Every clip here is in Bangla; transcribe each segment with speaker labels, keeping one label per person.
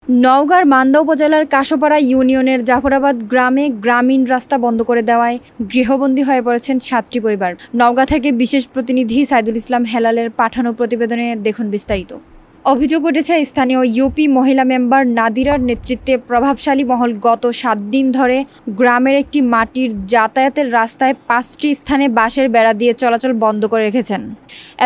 Speaker 1: নওগাঁর মান্দা উপজেলার কাশোপাড়া ইউনিয়নের জাফরাবাদ গ্রামে গ্রামীণ রাস্তা বন্ধ করে দেওয়ায় গৃহবন্দী হয়ে পড়েছেন ৭টি পরিবার। নওগাঁ থেকে বিশেষ প্রতিনিধি সাইদুল ইসলাম হেলালের পাঠানো প্রতিবেদনে দেখুন বিস্তারিত। অভিযোগ উঠেছে স্থানীয় ইউপি মহিলা মেম্বার নাদিরার নেতৃত্বে প্রভাবশালী মহল গত ৭ দিন ধরে গ্রামের একটি মাটির যাতায়াতের রাস্তায় ৫টি স্থানে বাঁশের বেড়া দিয়ে চলাচল বন্ধ করে রেখেছেন।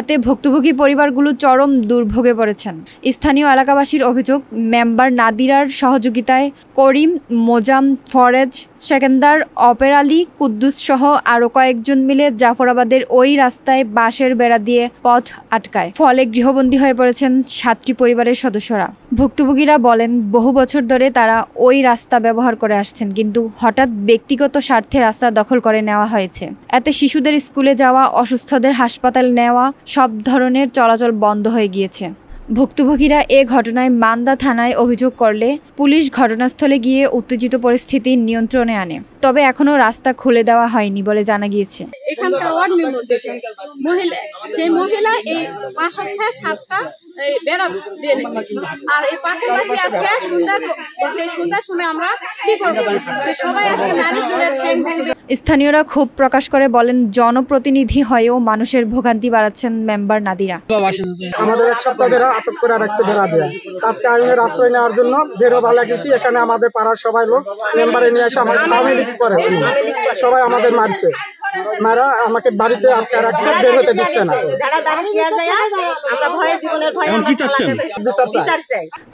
Speaker 1: এতে ভুক্তভোগী পরিবারগুলো চরম দুর্ভোগে পড়েছেন। স্থানীয় এলাকাবাসীর অভিযোগ, মেম্বার নাদিরার সহযোগিতায় করিম, মোজাম, ফরেজ, সেকেন্দার, অপের আলী, কুদ্দুস সহ আরও কয়েকজন মিলে জাফরাবাদের ওই রাস্তায় বাঁশের বেড়া দিয়ে পথ আটকায়। ফলে গৃহবন্দী হয়ে পড়েছেন ৭টি পরিবারের সদস্যরা। ভুক্তভোগীরা বলেন, বহু বছর ধরে তারা ওই রাস্তা ব্যবহার করে আসছেন, কিন্তু হঠাৎ ব্যক্তিগত স্বার্থে রাস্তা দখল করে নেওয়া হয়েছে। এতে শিশুদের স্কুলে যাওয়া, অসুস্থদের হাসপাতাল নেওয়া সব ধরনের চলাচল বন্ধ হয়ে গিয়েছে। ভুক্তভোগীরা এ ঘটনায় মান্দা থানায় অভিযোগ করলে পুলিশ ঘটনাস্থলে গিয়ে উত্তেজিত পরিস্থিতি নিয়ন্ত্রণে আনে। তবে এখনো রাস্তা খুলে দেওয়া হয়নি বলে জানা গিয়েছে।
Speaker 2: এখানকার ওয়ার্ড মেম্বার মহিলা, সেই মহিলা এই ৫ সপ্তাহে ৭টা বেড়া দিয়ে নিচ্ছে। আর এই পাশাপাশি আজকে সন্ধ্যার সময় আমরা কি করবো, যে সবাই আজকে মানুষজনের ঠ্যাং ভেঙে।
Speaker 1: স্থানীয়রা ক্ষোভ প্রকাশ করে বলেন, জনপ্রতিনিধি হয়েও মানুষের ভোগান্তি বাড়াচ্ছেন মেম্বার নাদিরা।
Speaker 3: আমাদের এক সপ্তাহ ধরে আটক করে রাখছে বেড়া দিয়ে। আজকে আইনের আশ্রয় নেওয়ার জন্য বেরো ভালো গেছি। এখানে আমাদের পাড়ার সবাই লোক মেম্বারে নিয়ে এসে আমাদের করে সবাই আমাদের মারছে, মারা আমাকে বাড়িতে আটকে রাখছে, বের হতে দিচ্ছে না।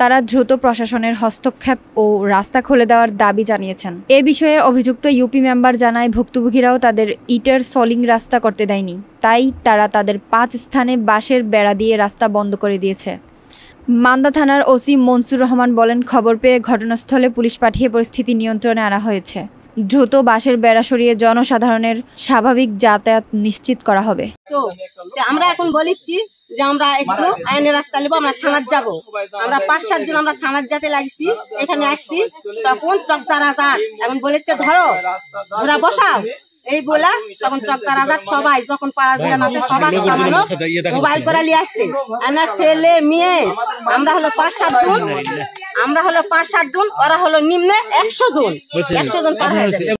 Speaker 1: তারা দ্রুত প্রশাসনের হস্তক্ষেপ ও রাস্তা খুলে দেওয়ার দাবি জানিয়েছেন। এ বিষয়ে অভিযুক্ত ইউপি মেম্বার জানায়, ভুক্তভোগীরাও তাদের ইটের সলিং রাস্তা করতে দেয়নি, তাই তারা তাদের ৫ স্থানে বাঁশের বেড়া দিয়ে রাস্তা বন্ধ করে দিয়েছে। মান্দা থানার ওসি মনসুর রহমান বলেন, খবর পেয়ে ঘটনাস্থলে পুলিশ পাঠিয়ে পরিস্থিতি নিয়ন্ত্রণে আনা হয়েছে। দ্রুত বাঁশের বেড়া সরিয়ে জনসাধারণের স্বাভাবিক যাতায়াত নিশ্চিত করা হবে।
Speaker 2: তো আমরা এখন বলিচ্ছি যে আমরা একটু আইনের রাস্তা নেবো, আমরা থানার যাবো। আমরা ৫-৭ জন আমরা থানার যেতে লাগছি, এখানে আসছি, তখন চকদার আজাদ এখন বলেছে ধরো ঘোরা বসাও, এই বলা তখন চকদার আজাদ সবাই যখন পাড়ার ভিড়ান আছে সবাই মোবাইল করে নিয়ে আসছে। ছেলে মেয়ে আমরা হলো ৫-৭ জন, ওরা হলো নিম্নে ১০০ জন পার হয়ে যাবে।